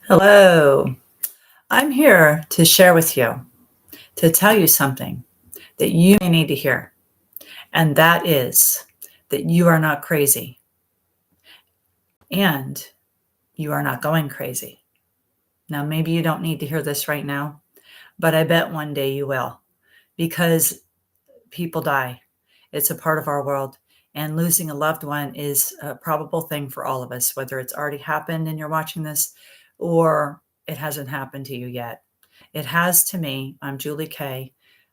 Hello. I'm here to share with you, to tell you something that you may need to hear. And that is that you are not crazy and you are not going crazy. Now, maybe you don't need to hear this right now, but I bet one day you will because people die. It's a part of our world. And losing a loved one is a probable thing for all of us, whether it's already happened and you're watching this or it hasn't happened to you yet. It has to me. I'm Julie Kay,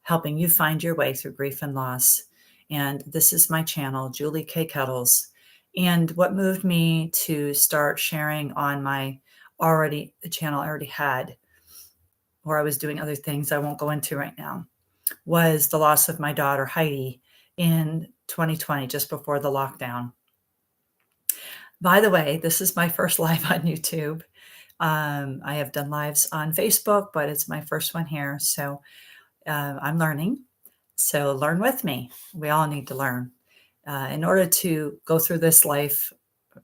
helping you find your way through grief and loss. And this is my channel, Julie K. Kettles. And what moved me to start sharing on my the channel I already had, where I was doing other things I won't go into right now, was the loss of my daughter, Heidi, in 2020, just before the lockdown. By the way, this is my first live on YouTube. I have done lives on Facebook, but it's my first one here. So I'm learning. So learn with me. We all need to learn. In order to go through this life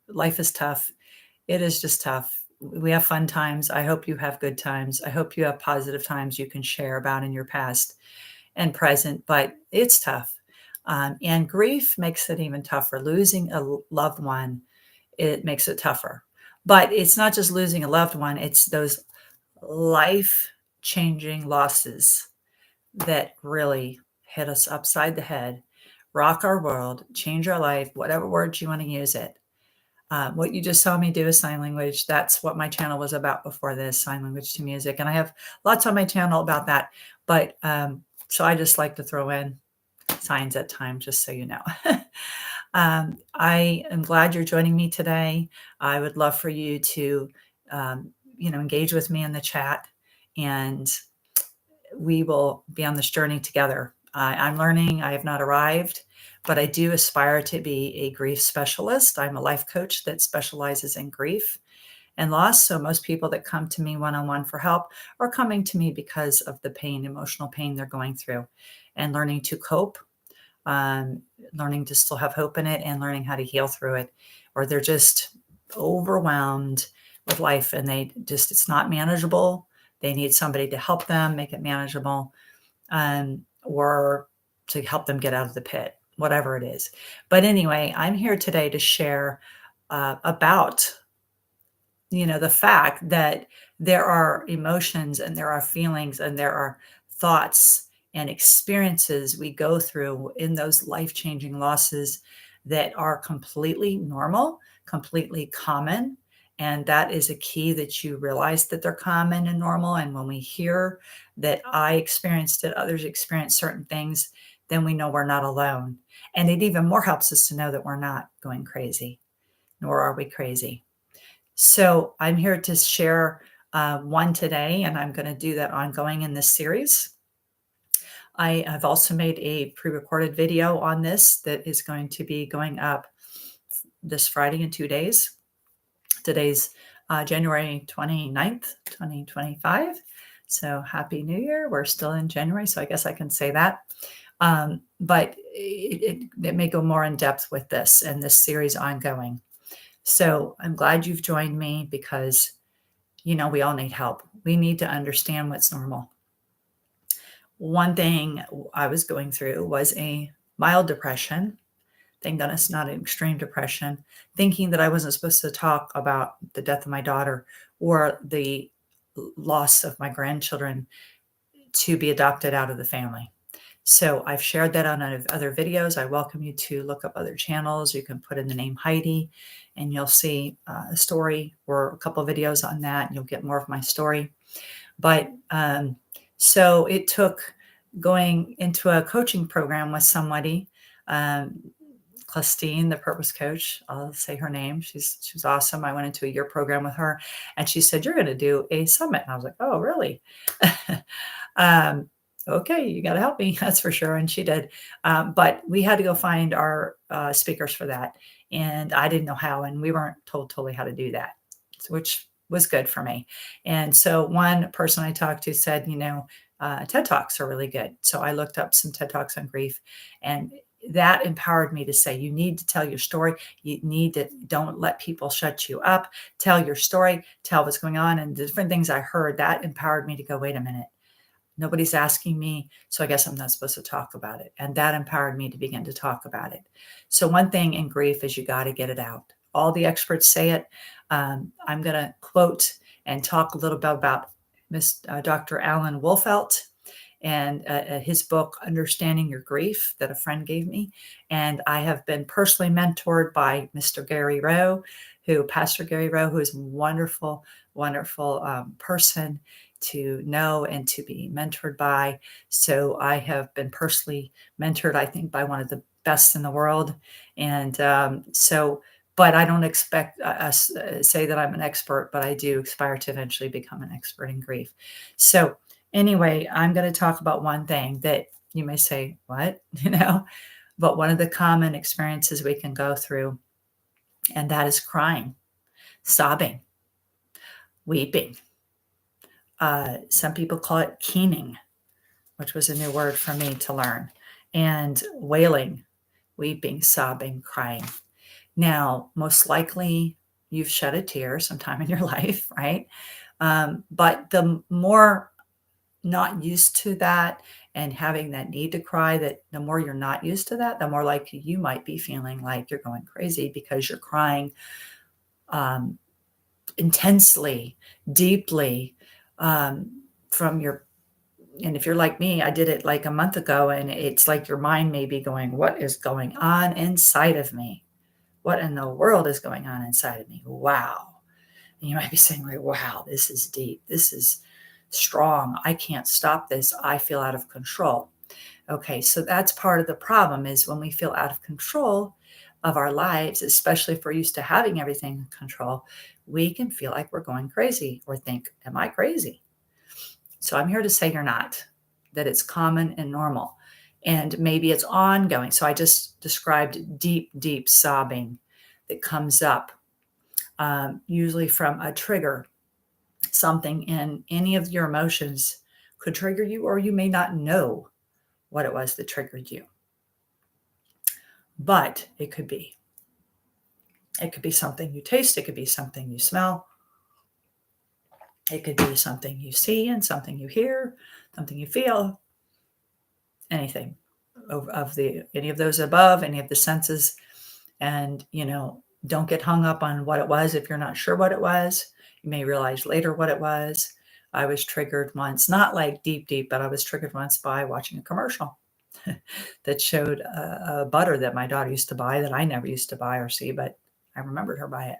is tough. It is just tough. We have fun times. I hope you have good times. I hope you have positive times you can share about in your past and present, but it's tough. And grief makes it even tougher. Losing a loved one, it makes it tougher. But it's not just losing a loved one, it's those life changing losses that really hit us upside the head, rock our world, change our life, whatever words you want to use it. What you just saw me do is sign language. That's what my channel was about before this, sign language to music. And I have lots on my channel about that. But so I just like to throw in signs at times, just so you know. I am glad you're joining me today. I would love for you to, engage with me in the chat, and we will be on this journey together. I'm learning. I have not arrived, but I do aspire to be a grief specialist. I'm a life coach that specializes in grief and loss. So most people that come to me one-on-one for help are coming to me because of the pain, emotional pain they're going through, and learning to cope, learning to still have hope in it, and learning how to heal through it. Or they're just overwhelmed with life and it's not manageable. They need somebody to help them make it manageable, or to help them get out of the pit, whatever it is. But anyway, I'm here today to share about the fact that there are emotions and there are feelings and there are thoughts and experiences we go through in those life-changing losses that are completely normal, completely common. And that is a key, that you realize that they're common and normal. And when we hear that I experienced it, others experience certain things, then we know we're not alone. And it even more helps us to know that we're not going crazy, nor are we crazy. So I'm here to share one today, and I'm going to do that ongoing in this series. I have also made a pre-recorded video on this that is going to be going up this Friday in 2 days. Today's January 29th, 2025. So happy New Year. We're still in January, so I guess I can say that. But it may go more in depth with this and this series ongoing. So I'm glad you've joined me because, we all need help. We need to understand what's normal. One thing I was going through was a mild depression. Thank goodness, not an extreme depression, thinking that I wasn't supposed to talk about the death of my daughter or the loss of my grandchildren to be adopted out of the family. So I've shared that on other videos. I welcome you to look up other channels. You can put in the name Heidi and you'll see a story or a couple of videos on that, and you'll get more of my story. But so it took going into a coaching program with somebody, Christine, the purpose coach. I'll say her name. She's awesome. I went into a year program with her, and she said, "You're going to do a summit." And I was like, "Oh, really?" Okay, you got to help me. That's for sure. And she did. But we had to go find our speakers for that. And I didn't know how, and we weren't told totally how to do that, which was good for me. And so one person I talked to said, TED Talks are really good. So I looked up some TED Talks on grief, and that empowered me to say, you need to tell your story. You need to, don't let people shut you up. Tell your story, tell what's going on. And the different things I heard, that empowered me to go, wait a minute. Nobody's asking me, so I guess I'm not supposed to talk about it. And that empowered me to begin to talk about it. So one thing in grief is you got to get it out. All the experts say it. I'm going to quote and talk a little bit about Dr. Alan Wolfelt and his book, Understanding Your Grief, that a friend gave me. And I have been personally mentored by Mr. Gary Rowe, Pastor Gary Rowe, who is a wonderful, wonderful person to know and to be mentored by. So I have been personally mentored, I think, by one of the best in the world. And but I don't expect us say that I'm an expert, but I do aspire to eventually become an expert in grief. So anyway, I'm going to talk about one thing that you may say, what, but one of the common experiences we can go through, and that is crying, sobbing, weeping. Some people call it keening, which was a new word for me to learn, and wailing, weeping, sobbing, crying. Now, most likely you've shed a tear sometime in your life, right? But the more not used to that and having that need to cry, that the more you're not used to that, the more likely you might be feeling like you're going crazy because you're crying intensely, deeply from your, and if you're like me, I did it like a month ago, and it's like your mind may be going, what is going on inside of me? What in the world is going on inside of me? Wow. And you might be saying, like, wow, this is deep. This is strong. I can't stop this. I feel out of control. Okay, so that's part of the problem, is when we feel out of control of our lives, especially if we're used to having everything in control, we can feel like we're going crazy or think, am I crazy? So I'm here to say you're not, that it's common and normal. And maybe it's ongoing. So I just described deep, deep sobbing that comes up, usually from a trigger. Something in any of your emotions could trigger you, or you may not know what it was that triggered you. But it could be. It could be something you taste. It could be something you smell. It could be something you see and something you hear, something you feel, anything of any of those above, any of the senses. And, don't get hung up on what it was if you're not sure what it was. You may realize later what it was. I was triggered once, not like deep, deep, but I was triggered once by watching a commercial that showed a butter that my daughter used to buy that I never used to buy or see, but I remembered her buy it.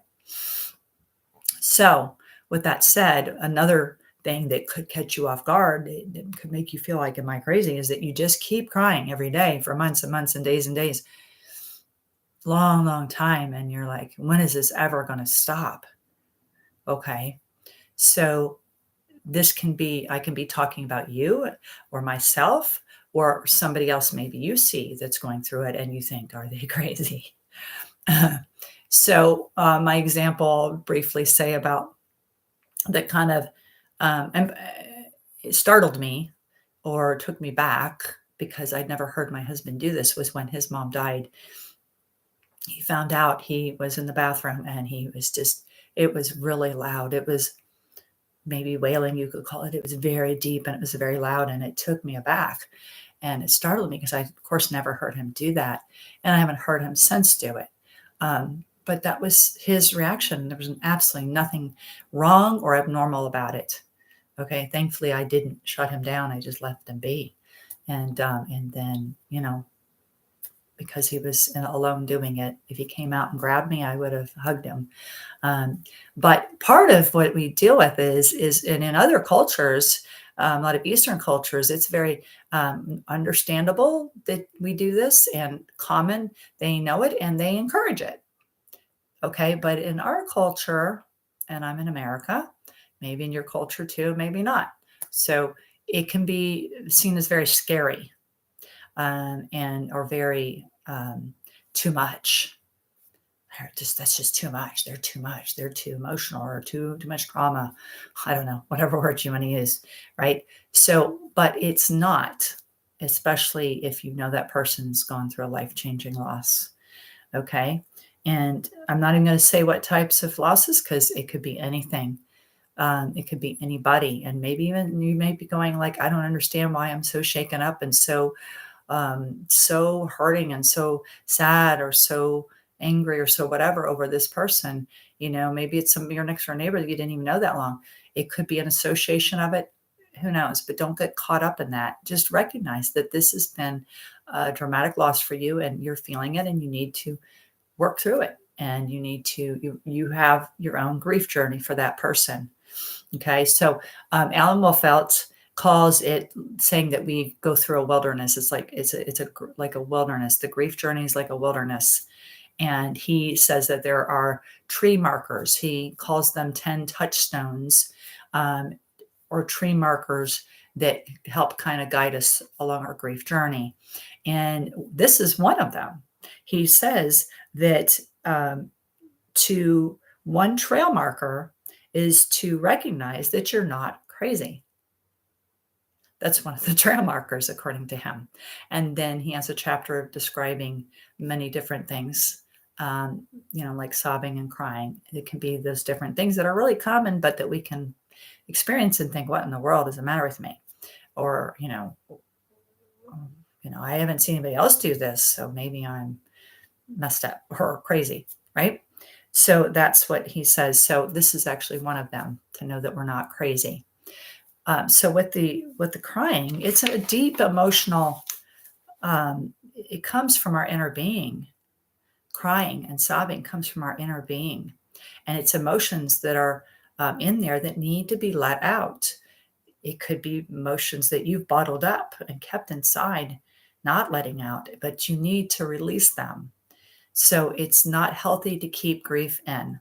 So with that said, another thing that could catch you off guard, it could make you feel like, am I crazy, is that you just keep crying every day for months and months and days, long, long time. And you're like, when is this ever going to stop? Okay. So this can be, I can be talking about you or myself or somebody else maybe you see that's going through it and you think, are they crazy? So my example, briefly say about that kind of it startled me or took me back because I'd never heard my husband do this, was when his mom died. He found out he was in the bathroom and he was just, it was really loud. It was maybe wailing, you could call it. It was very deep and it was very loud, and it took me aback and it startled me because I, of course, never heard him do that. And I haven't heard him since do it. But that was his reaction. There was absolutely nothing wrong or abnormal about it. Okay. Thankfully, I didn't shut him down. I just left him be. And then, because he was alone doing it, if he came out and grabbed me, I would have hugged him. But part of what we deal with is and in other cultures, a lot of Eastern cultures, it's very understandable that we do this and common. They know it and they encourage it. Okay. But in our culture, and I'm in America, maybe in your culture too, maybe not. So it can be seen as very scary or very too much. That's just too much. They're too much. They're too emotional or too much trauma. I don't know, whatever word you want to use, right? So, but it's not. especially if you know that person's gone through a life-changing loss. Okay. And I'm not even going to say what types of losses, because it could be anything. It could be anybody. And maybe even you may be going like, I don't understand why I'm so shaken up and so hurting and so sad or so angry or so whatever over this person. Maybe it's your next door neighbor that you didn't even know that long. It could be an association of it. Who knows? But don't get caught up in that. Just recognize that this has been a dramatic loss for you, and you're feeling it, and you need to work through it. And you have your own grief journey for that person. Okay. So Alan Wolfelt calls it, saying that we go through a wilderness. It's like like a wilderness. The grief journey is like a wilderness. And he says that there are tree markers. He calls them 10 touchstones, or tree markers that help kind of guide us along our grief journey. And this is one of them. He says that to one trail marker is to recognize that you're not crazy. That's one of the trail markers, according to him. And then he has a chapter describing many different things, like sobbing and crying. It can be those different things that are really common, but that we can experience and think, what in the world is the matter with me? Or, I haven't seen anybody else do this, so maybe I'm messed up or crazy, right? So that's what he says. So this is actually one of them, to know that we're not crazy. So with the crying, it's a deep emotional. It comes from our inner being. Crying and sobbing comes from our inner being, and it's emotions that are in there that need to be let out. It could be emotions that you've bottled up and kept inside, not letting out, but you need to release them. So it's not healthy to keep grief in.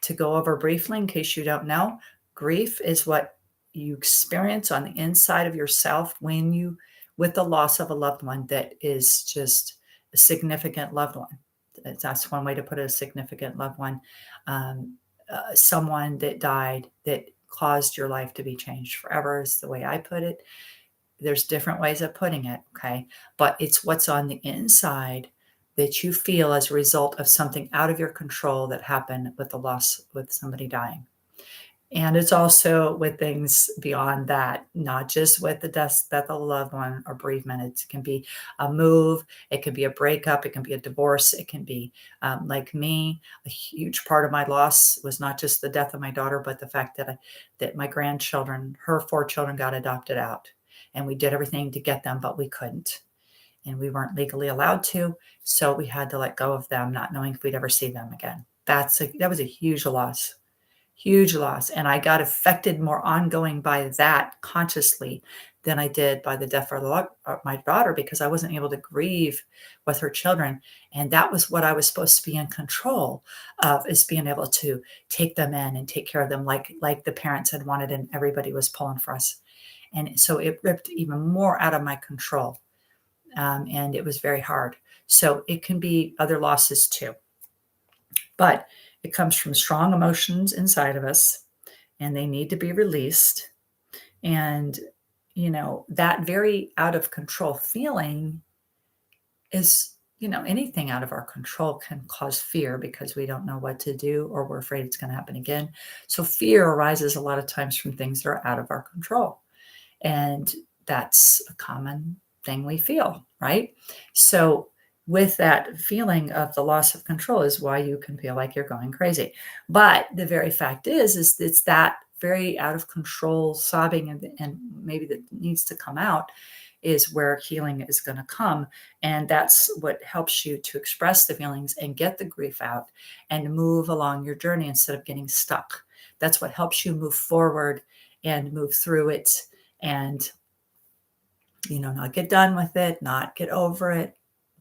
To go over briefly, in case you don't know, grief is what you experience on the inside of yourself with the loss of a loved one that is just a significant loved one. That's one way to put it, a significant loved one. Someone that died that caused your life to be changed forever is the way I put it. There's different ways of putting it, okay? But it's what's on the inside that you feel as a result of something out of your control that happened with the loss, with somebody dying. And it's also with things beyond that, not just with the death of a loved one or bereavement. It can be a move, it can be a breakup, it can be a divorce, it can be like me. A huge part of my loss was not just the death of my daughter, but the fact that my grandchildren, her 4 children, got adopted out, and we did everything to get them, but we couldn't, and we weren't legally allowed to, so we had to let go of them, not knowing if we'd ever see them again. That was a huge loss. Huge loss. And I got affected more ongoing by that consciously than I did by the death of my daughter, because I wasn't able to grieve with her children. And that was what I was supposed to be in control of, is being able to take them in and take care of them like the parents had wanted, and everybody was pulling for us. And so it ripped even more out of my control. And it was very hard. So it can be other losses too. But it comes from strong emotions inside of us, and they need to be released. And, that very out of control feeling is, anything out of our control can cause fear, because we don't know what to do, or we're afraid it's going to happen again. So fear arises a lot of times from things that are out of our control. And that's a common thing we feel, right? So with that feeling of the loss of control is why you can feel like you're going crazy. But the very fact is it's that very out of control sobbing and maybe that needs to come out is where healing is going to come. And that's what helps you to express the feelings and get the grief out and move along your journey instead of getting stuck. That's what helps you move forward and move through it, and not get done with it, not get over it,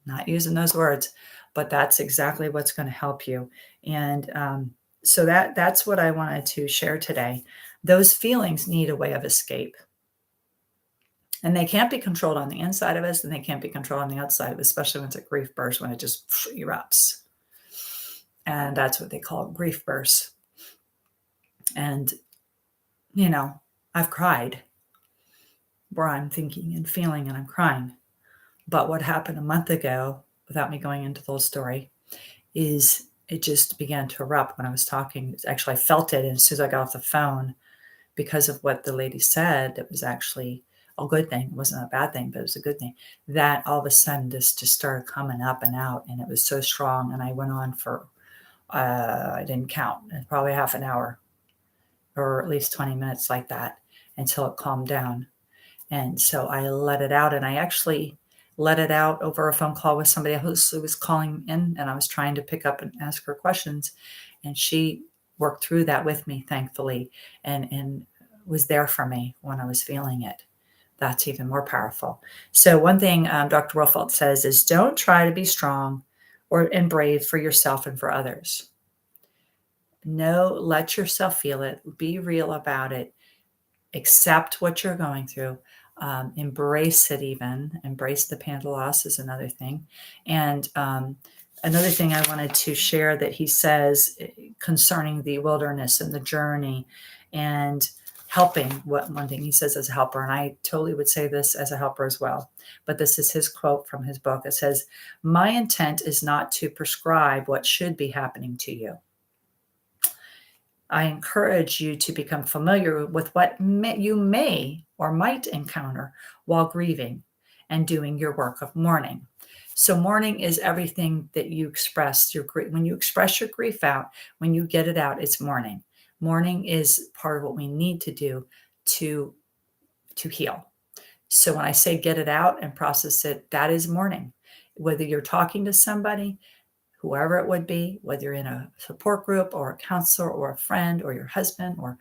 not using those words, but that's exactly what's going to help you. And so that's what I wanted to share today. Those feelings need a way of escape. And they can't be controlled on the inside of us, and they can't be controlled on the outside of us, especially when it's a grief burst, when it just erupts. And that's what they call grief bursts. And, I've cried. where I'm thinking and feeling and I'm crying. But what happened a month ago, without me going into the whole story, is it just began to erupt when I was talking. Actually, I felt it. And as soon as I got off the phone, because of what the lady said, it was actually a good thing. It wasn't a bad thing, but it was a good thing. That all of a sudden this just started coming up and out, and it was so strong. And I went on for, I didn't count, probably half an hour or at least 20 minutes like that until it calmed down. And so I let it out, and I actually let it out over a phone call with somebody else who was calling in, and I was trying to pick up and ask her questions. And she worked through that with me, thankfully, and was there for me when I was feeling it. That's even more powerful. So one thing Dr. Wolfelt says is don't try to be strong and brave for yourself and for others. No, let yourself feel it. Be real about it. Accept what you're going through. Embrace it even. Embrace the pain of the loss is another thing. And another thing I wanted to share that he says concerning the wilderness and the journey and helping, one thing he says as a helper, and I totally would say this as a helper as well, but this is his quote from his book. It says, "My intent is not to prescribe what should be happening to you. I encourage you to become familiar with what you may or might encounter while grieving and doing your work of mourning." So mourning is everything that you express your grief. When you express your grief out, when you get it out, it's mourning. Mourning is part of what we need to do to heal. So when I say get it out and process it, that is mourning. Whether you're talking to somebody, whoever it would be, whether you're in a support group or a counselor or a friend or your husband or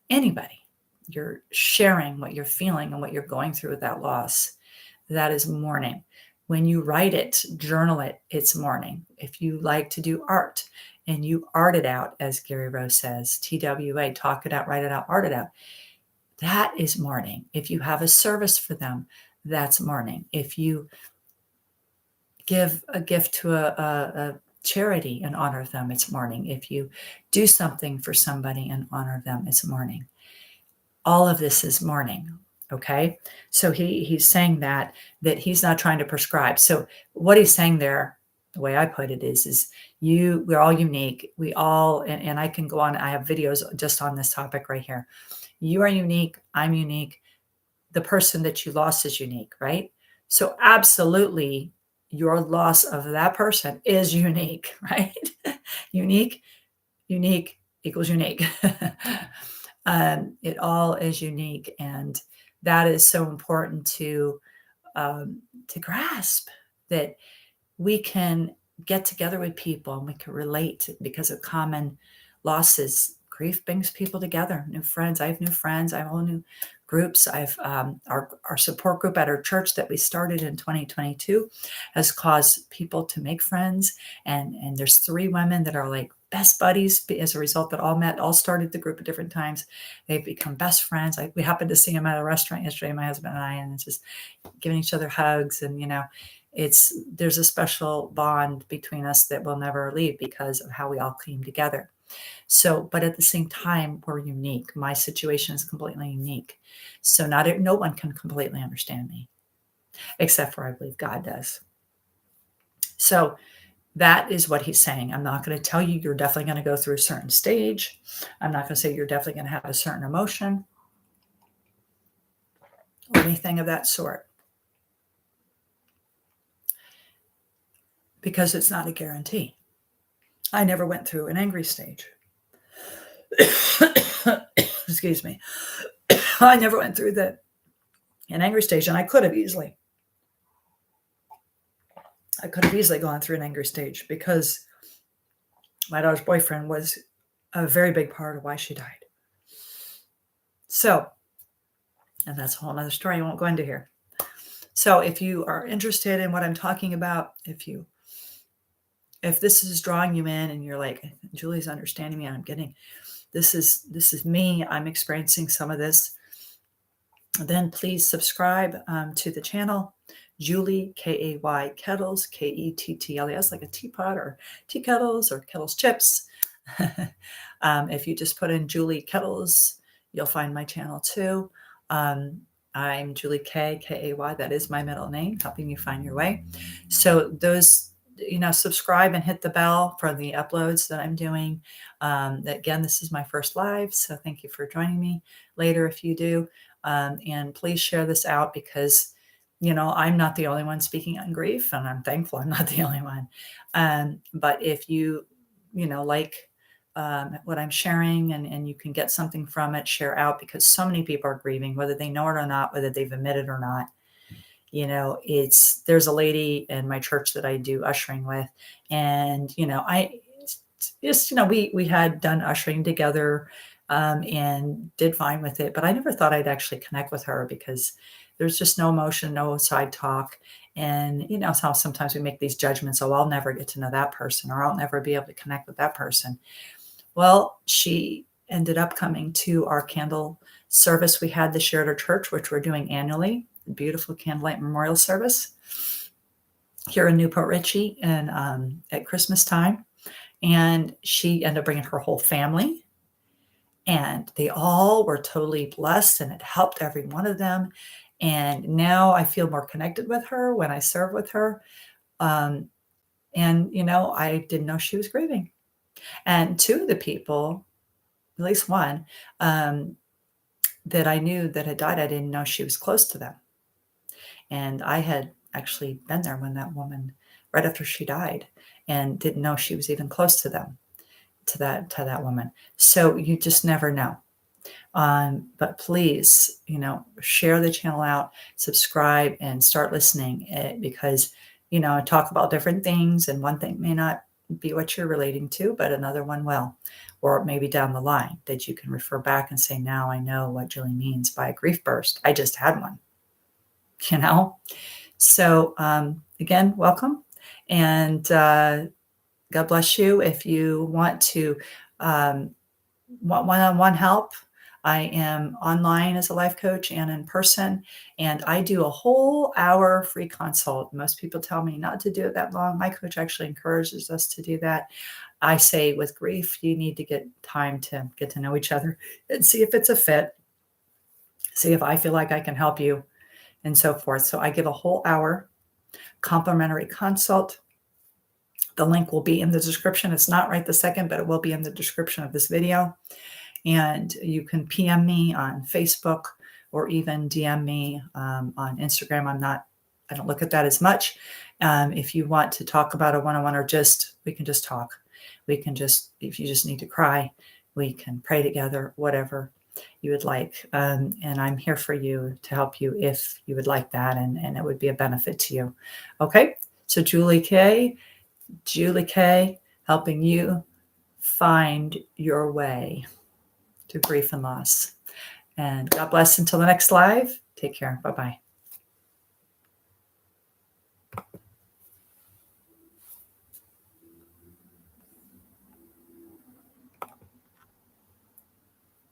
anybody, you're sharing what you're feeling and what you're going through with that loss. That is mourning. When you write it, journal it, it's mourning. If you like to do art and you art it out, as Gary Rose says, TWA, talk it out, write it out, art it out, that is mourning. If you have a service for them, that's mourning. If you give a gift to a charity and honor them, it's mourning. If you do something for somebody and honor them, it's mourning. All of this is mourning. Okay. So he's saying that he's not trying to prescribe. So what he's saying there, the way I put it is we're all unique. We all, and I can go on, I have videos just on this topic right here. You are unique. I'm unique. The person that you lost is unique, right? So absolutely, your loss of that person is unique, right? Unique equals unique. It all is unique, and that is so important to grasp, that we can get together with people and we can relate because of common losses. Grief brings people together, new friends. I have new friends. I have all new groups. I've our support group at our church that we started in 2022 has caused people to make friends. And there's 3 women that are like best buddies as a result, that all started the group at different times. They've become best friends. We happened to see them at a restaurant yesterday, my husband and I, and it's just giving each other hugs. And, there's a special bond between us that will never leave because of how we all came together. So, but at the same time, we're unique. My situation is completely unique. So no one can completely understand me, except for I believe God does. So that is what he's saying. I'm not going to tell you you're definitely going to go through a certain stage. I'm not going to say you're definitely going to have a certain emotion or anything of that sort, because it's not a guarantee. I never went through an angry stage. Excuse me. I never went through an angry stage, and I could have easily gone through an angry stage because my daughter's boyfriend was a very big part of why she died. So, and that's a whole other story I won't go into here. So if you are interested in what I'm talking about, if this is drawing you in and you're like, Julie's understanding me, and I'm getting, this is me, I'm experiencing some of this, then please subscribe to the channel. Julie, Kay Kettles, Kettles, like a teapot or tea kettles or Kettles chips. If you just put in Julie Kettles, you'll find my channel too. I'm Julie Kay, Kay. That is my middle name, helping you find your way. So those, subscribe and hit the bell for the uploads that I'm doing. Again, this is my first live, so thank you for joining me later if you do. And please share this out because, I'm not the only one speaking on grief, and I'm thankful I'm not the only one. But if you, like what I'm sharing and you can get something from it, share out because so many people are grieving, whether they know it or not, whether they've admitted or not. There's a lady in my church that I do ushering with, and I just we had done ushering together, and did fine with it, but I never thought I'd actually connect with her because there's just no emotion, no side talk. And it's how sometimes we make these judgments. Oh, I'll never get to know that person, or I'll never be able to connect with that person. Well, she ended up coming to our candle service we had this year at our church, which we're doing annually, a beautiful candlelight memorial service here in Newport Richey, and at Christmas time. And she ended up bringing her whole family, and they all were totally blessed, and it helped every one of them. And now I feel more connected with her when I serve with her. And I didn't know she was grieving. And two of the people, at least one, that I knew that had died, I didn't know she was close to them. And I had actually been there when that woman, right after she died, and didn't know she was even close to them, to that woman. So you just never know. But please, share the channel out, subscribe, and start listening, because, I talk about different things, and one thing may not be what you're relating to, but another one will, or maybe down the line that you can refer back and say, now I know what Julie means by a grief burst. I just had one, So again, welcome, and God bless you. If you want to want one-on-one help, I am online as a life coach and in person, and I do a whole hour free consult. Most people tell me not to do it that long. My coach actually encourages us to do that. I say with grief, you need to get time to get to know each other and see if it's a fit, see if I feel like I can help you, and so forth. So I give a whole hour complimentary consult. The link will be in the description. It's not right this second, but it will be in the description of this video. And you can PM me on Facebook or even DM me on Instagram. I don't look at that as much. If you want to talk about a one-on-one, or we can just talk. If you just need to cry, we can pray together, whatever you would like. And I'm here for you to help you if you would like that, and it would be a benefit to you. Okay. So Julie Kay, helping you find your way to grief and loss. And God bless until the next live. Take care. Bye-bye.